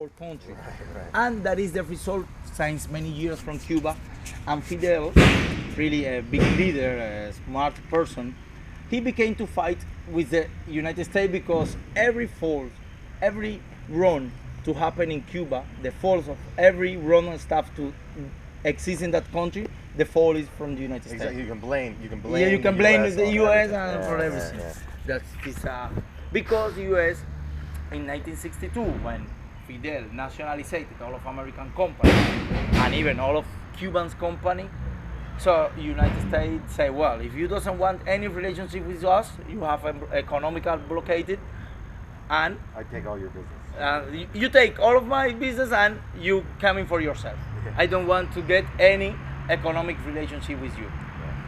whole country. Right. And that is the result since many years from Cuba. And Fidel, really a big leader, a smart person, he began to fight with the United States because every fall, every run to happen in Cuba, the falls of every run and stuff to exist in that country, the fall is from the United States. Exactly. You can blame. Yeah, you can blame the US everything. and for everything. That's this, because the US in 1962, when Fidel nationalized all of American companies and even all of Cuban's company, so United States say, well, if you doesn't want any relationship with us, you have economical blockade, and I take all your business. you take all of my business and you coming for yourself. I don't want to get any economic relationship with you.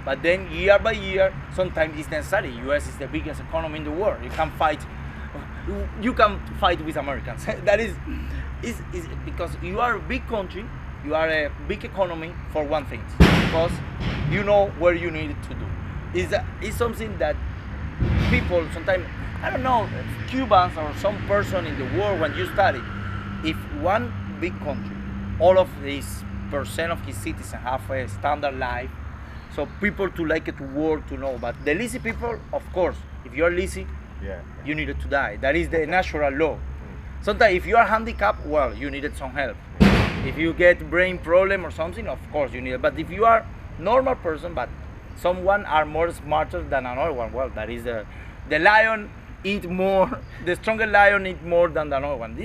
But then year by year, sometimes it's necessary. US is the biggest economy in the world. You can fight with Americans. That is because you are a big country, you are a big economy for one thing, because you know where you need it to do. It's something that people sometimes, I don't know, Cubans or some person in the world, when you study, if one big country, all of this percent of his citizens have a standard life, so people to like it to work, to know. But the lazy people, of course, if you're lazy, you needed to die. That is the natural law. Sometimes if you are handicapped, well, you needed some help. If you get brain problem or something, of course you need it. But if you are normal person, but someone are more smarter than another one, well, that is the lion eat more, the stronger lion eat more than the other one.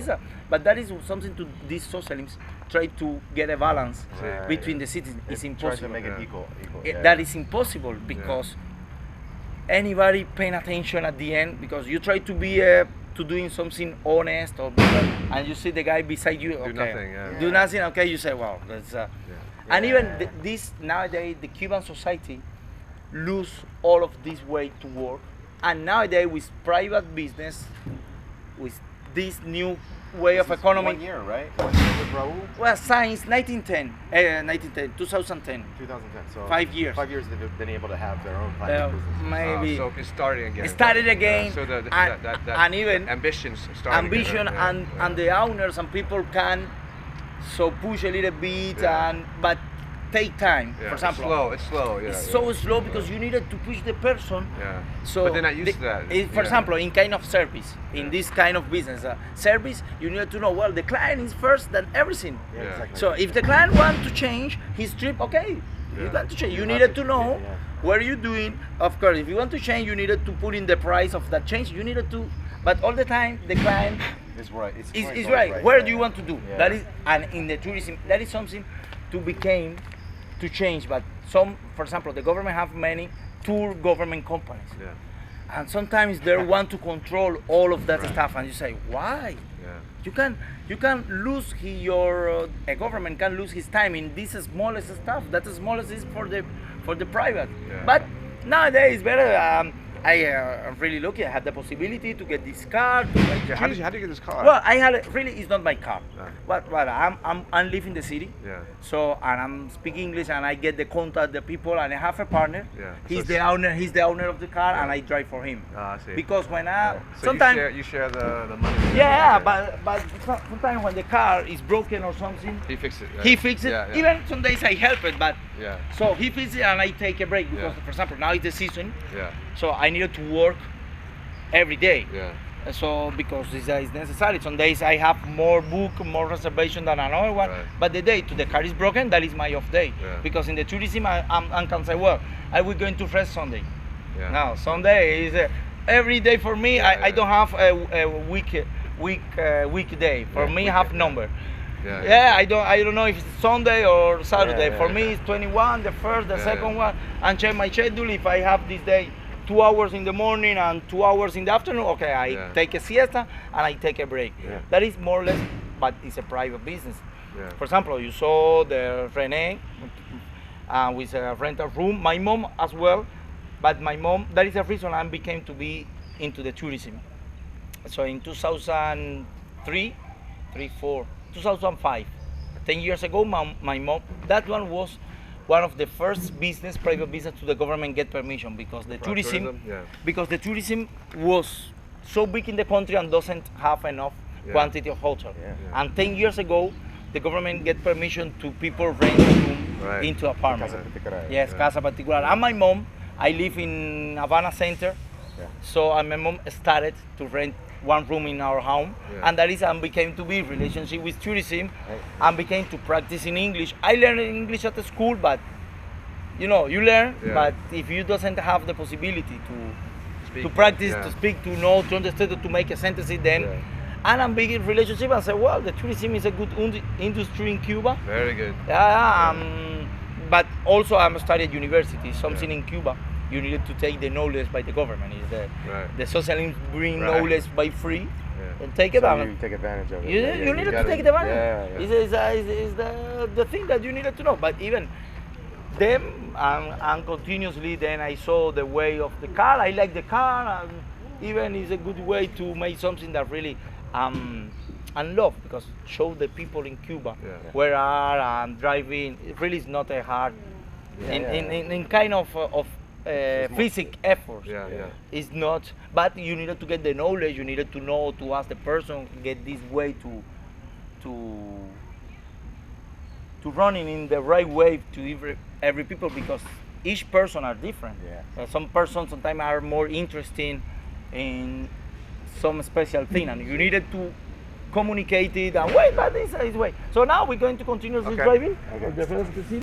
But that is something to these socialisms try to get a balance between the citizens. It's impossible. Tries to make it equal. That is impossible because anybody paying attention at the end, because you try to be to doing something honest or better, and you see the guy beside you, do nothing. Okay, you say, wow, that's. And even this nowadays, the Cuban society lose all of this way to work, and nowadays with private business, with this new way of economy. 1 year, right? 1 year with Raul? Well, since 2010, 2010. So 5 years. 5 years they've been able to have their own private business. Maybe. So it's starting again. It started again. So and even ambitions starting ambition again. and the owners and people can so push a little bit but take time. For example, It's slow. It's so slow because you needed to push the person. So but they're not used to that. For example, in kind of service, in this kind of business, service, you need to know, well, the client is first than everything. Exactly. So if the client wants to change his trip, okay, you got to change. You needed to know where you're doing. Of course, if you want to change, you needed to put in the price of that change. You needed to, but all the time the client is right. Is right. Where do you want to do? That is, and in the tourism, that is something to change. But some, for example, the government have many tour government companies, and sometimes they want to control all of that stuff, and you say, why? You can lose a government can lose his time in this smallest stuff. That smallest is for the private. But nowadays it's better. I'm really lucky. I had the possibility to get this car. How did you get this car? Well, I had it's not my car. But I'm living in the city. So and I'm speaking English and I get the contact the people and I have a partner. He's the owner of the car and I drive for him. I see. Because when so sometimes you share the money. but sometimes when the car is broken or something, he fixes it. He fixes it. Even some days I help it, but so he fixes it and I take a break because, for example, now it's the season. So I needed to work every day. So because this is necessary. Some days I have more more reservation than another one. But the day the car is broken, that is my off day. Because in the tourism, I can say, well, I will going to rest Sunday. Now Sunday is every day for me. I don't have a weekday. For me, have number. I don't know if it's Sunday or Saturday. For me, it's 21, the first, the second one, and check my schedule. If I have this day 2 hours in the morning and 2 hours in the afternoon, okay, I take a siesta and I take a break. That is more or less, but it's a private business. For example, you saw the Rene with a rental room, my mom as well, but my mom, that is the reason I became to be into the tourism. So in 2005, 10 years ago, my mom, that one was one of the first private business to the government get permission because the tourism was so big in the country and doesn't have enough quantity of hotel. Yeah. And 10 years ago, the government get permission to people rent a room into apartments. Casa particular. Yes, casa particular. And my mom, I live in Havana Center, so my mom started to rent one room in our home, and that is and became to be relationship with tourism, and became to practice in English. I learned English at the school, but you know, you learn, but if you doesn't have the possibility to practice, to speak, to know, to understand, to make a sentence, then. And I'm big in relationship and say, well, the tourism is a good industry in Cuba. Very good. But also I'm studying at university, something in Cuba. You needed to take the knowledge by the government. Is the socialism bring knowledge by free, and take it so out. You take advantage of it. You needed to take advantage. It's the thing that you needed to know. But even them and continuously, then I saw the way of the car. I like the car, and even is a good way to make something that really and love, because show the people in Cuba where are driving. It really is not a hard in kind of physical effort. It's not, but you needed to get the knowledge. You needed to know, to ask the person, get this way to running in the right way to every people, because each person are different. Some persons sometimes are more interested in some special thing, and you needed to communicate it and wait, but this is way. So now we're going to continue driving.